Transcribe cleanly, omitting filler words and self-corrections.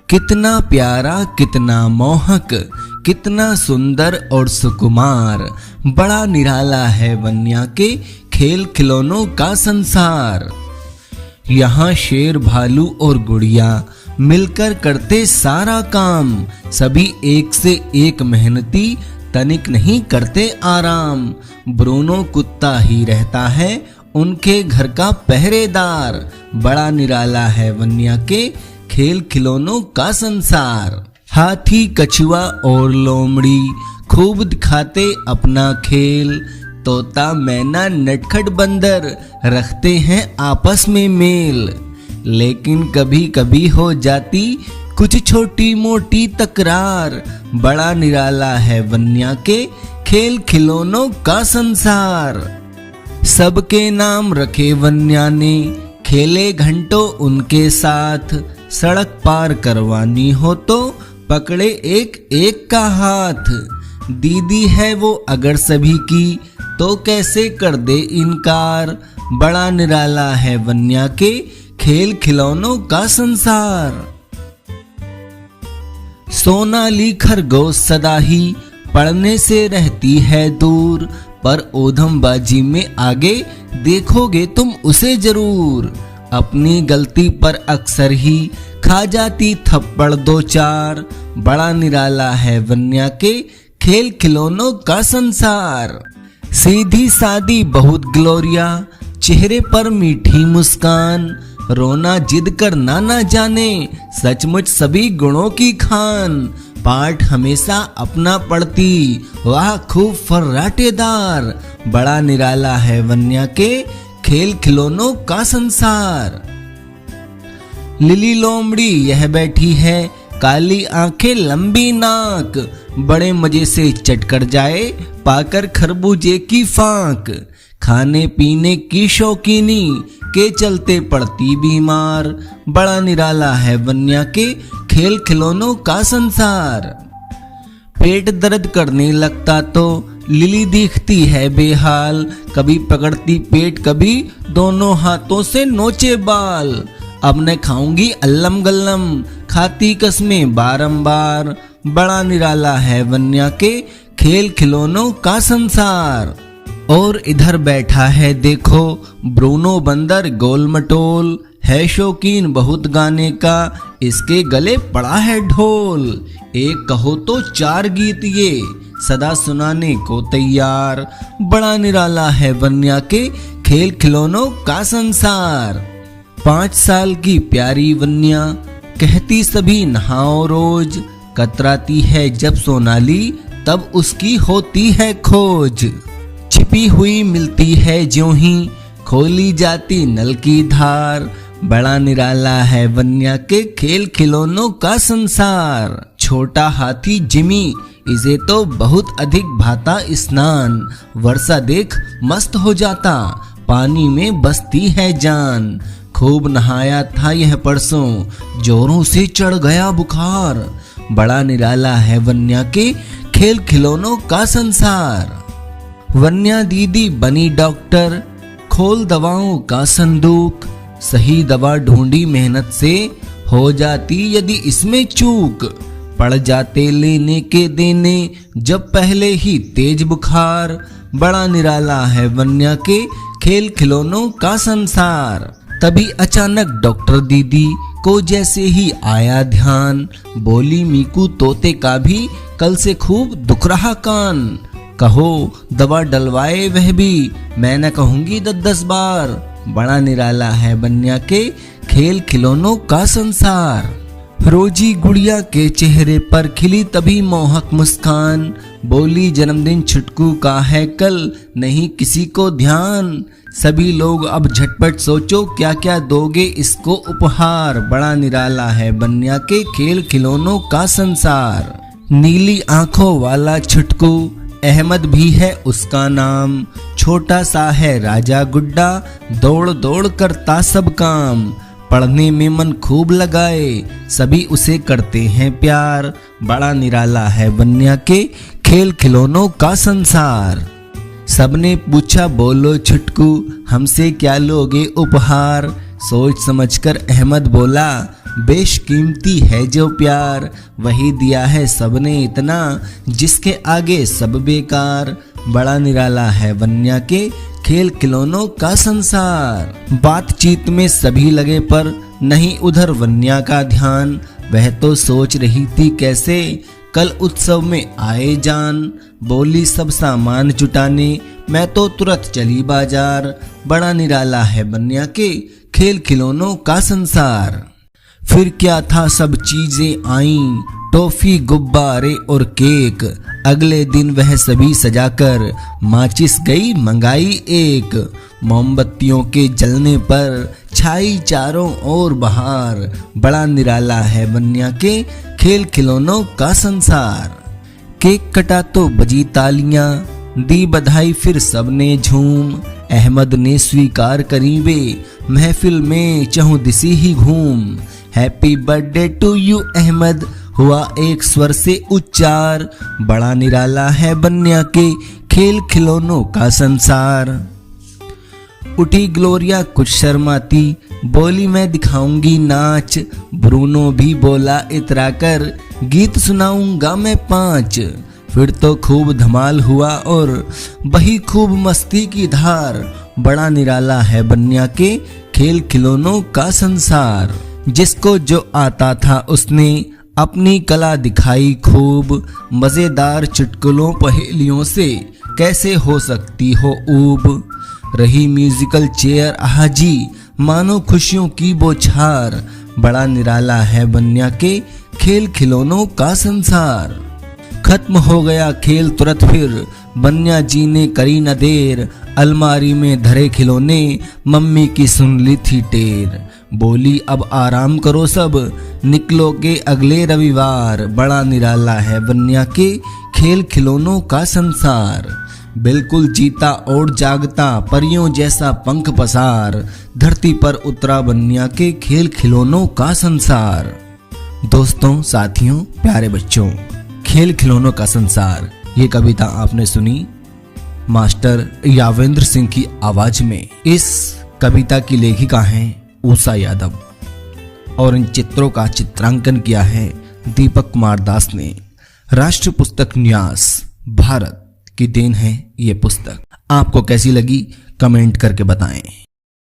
कितना प्यारा कितना मोहक कितना सुंदर और सुकुमार, बड़ा निराला है वन्या के खेल खिलौनों का संसार। यहाँ शेर भालू और गुड़िया मिलकर करते सारा काम, सभी एक से एक मेहनती तनिक नहीं करते आराम। ब्रूनो कुत्ता ही रहता है उनके घर का पहरेदार, बड़ा निराला है वन्या के खेल खिलौनों का संसार। हाथी कछुआ और लोमड़ी खूब दिखाते अपना खेल, तोता मैना नटखट बंदर रखते हैं आपस में मेल। लेकिन कभी कभी हो जाती कुछ छोटी मोटी तकरार, बड़ा निराला है वन्या के खेल खिलौनों का संसार। सबके नाम रखे वन्या ने खेले घंटों उनके साथ, सड़क पार करवानी हो तो पकड़े एक एक का हाथ। दीदी है वो अगर सभी की तो कैसे कर दे इनकार, बड़ा निराला है वन्या के खेल खिलौनों का संसार। सोनाली खरगोश सदा ही पढ़ने से रहती है दूर, पर ऊधमबाजी में आगे देखोगे तुम उसे जरूर। अपनी गलती पर अक्सर ही खा जाती थप्पड़ दो चार, बड़ा निराला है वन्या के खेल खिलौनों का संसार। सीधी सादी बहुत ग्लोरिया, चेहरे पर मीठी मुस्कान, रोना जिद करना ना जाने सचमुच सभी गुणों की खान। पाठ हमेशा अपना पढ़ती वाह खूब फर्राटेदार, बड़ा निराला है वन्या के खेल खिलौनों का संसार। लिली लोमड़ी यह बैठी है काली आंखें लंबी नाक, बड़े मजे से चटकर जाए पाकर खरबूजे की फांक। खाने पीने की शौकीनी के चलते पड़ती बीमार, बड़ा निराला है वन्या के खेल खिलौनों का संसार। पेट दर्द करने लगता तो लिली दिखती है बेहाल, कभी पकड़ती पेट कभी दोनों हाथों से नोचे बाल। अब न खाऊंगी अल्लम गल्लम खाती कसमें बारंबार, बड़ा निराला है वन्या के खेल खिलौनों का संसार। और इधर बैठा है देखो ब्रूनो बंदर गोल मटोल, है शौकीन बहुत गाने का इसके गले पड़ा है ढोल। एक कहो तो चार गीत ये सदा सुनाने को तैयार, बड़ा निराला है वन्या के खेल खिलौनों का संसार। 5 साल की प्यारी वन्या कहती सभी नहाओ रोज, कतराती है जब सोनाली तब उसकी होती है खोज। छिपी हुई मिलती है ज्यों ही खोली जाती नल की धार, बड़ा निराला है वन्या के खेल खिलौनों का संसार। छोटा हाथी जिमी इसे तो बहुत अधिक भाता स्नान, वर्षा देख मस्त हो जाता पानी में बसती है जान। खूब नहाया था यह परसों जोरों से चढ़ गया बुखार, बड़ा निराला है वन्या के खेल खिलौनों का संसार। वन्या दीदी बनी डॉक्टर खोल दवाओं का संदूक, सही दवा ढूंढी मेहनत से हो जाती यदि इसमें चूक। पड़ जाते लेने के देने जब पहले ही तेज बुखार, बड़ा निराला है वन्या के खेल खिलौनों का संसार। तभी अचानक डॉक्टर दीदी को जैसे ही आया ध्यान, बोली मीकू तोते का भी कल से खूब दुख रहा कान। कहो दवा डलवाए वह भी मैं न कहूंगी 10 बार, बड़ा निराला है वन्या के खेल खिलौनों का संसार। रोजी गुड़िया के चेहरे पर खिली तभी मोहक मुस्कान, बोली जन्मदिन छुटकू का है कल नहीं किसी को ध्यान। सभी लोग अब झटपट सोचो क्या क्या दोगे इसको उपहार, बड़ा निराला है वन्या के खेल खिलौनों का संसार। नीली आंखों वाला छुटकू अहमद भी है उसका नाम, छोटा सा है राजा गुड्डा दौड़ दौड़ करता सब काम। पढ़ने में मन खूब लगाए सभी उसे करते हैं प्यार, बड़ा निराला है वन्या के खेल खिलौनों का संसार। सबने पूछा बोलो छुटकू हमसे क्या लोगे उपहार, सोच समझकर अहमद बोला बेशकीमती है जो प्यार, वही दिया है सबने इतना, जिसके आगे सब बेकार। बड़ा निराला है वन्या के खेल खिलौनों का संसार। बातचीत में सभी लगे पर नहीं उधर वन्या का ध्यान, वह तो सोच रही थी कैसे कल उत्सव में आए जान। बोली सब सामान जुटाने मैं तो तुरंत चली बाजार। बड़ा निराला है वन्या के खेल खिलौनों का संसार। फिर क्या था सब चीजें आईं, टॉफी गुब्बारे और केक। अगले दिन वह सभी सजाकर माचिस गई मंगाई एक। मोमबत्तियों के जलने पर छाई चारों ओर बहार। बड़ा निराला है वन्या के खेल खिलौनों का संसार। केक कटा तो बजी तालियां, दी बधाई फिर सबने झूम। अहमद ने स्वीकार करी वे महफिल में चहुदिसी ही घूम। Happy birthday to you Ahmed हुआ एक स्वर से उच्चार। बड़ा निराला है वन्या के खेल खिलौनों का संसार। उठी ग्लोरिया कुछ शर्माती, बोली मैं दिखाऊंगी नाच। ब्रूनो भी बोला इतरा कर, गीत सुनाऊंगा मैं 5। फिर तो खूब धमाल हुआ और बही खूब मस्ती की धार। बड़ा निराला है वन्या के खेल खिलौनों का संसार। जिसको जो आता था उसने अपनी कला दिखाई खूब। मजेदार चुटकुलों पहेलियों से कैसे हो सकती हो ऊब। रही म्यूजिकल चेयर हाजी मानो खुशियों की बौछार। बड़ा निराला है वन्या के खेल खिलौनों का संसार। खत्म हो गया खेल तुरंत फिर वन्या जी ने करी न देर। अलमारी में धरे खिलौने मम्मी की सुन ली थी टेर। बोली अब आराम करो सब, निकलोगे अगले रविवार। बड़ा निराला है वन्या के खेल खिलौनों का संसार। बिल्कुल जीता और जागता परियों जैसा पंख पसार। धरती पर उतरा वन्या के खेल खिलौनों का संसार। दोस्तों, साथियों, प्यारे बच्चों, खेल खिलौनों का संसार ये कविता आपने सुनी मास्टर यावेंद्र सिंह की आवाज में। इस कविता की लेखिका हैं उषा यादव और इन चित्रों का चित्रांकन किया है दीपक कुमार दास ने। राष्ट्र पुस्तक न्यास भारत की देन है ये पुस्तक। आपको कैसी लगी कमेंट करके बताएं।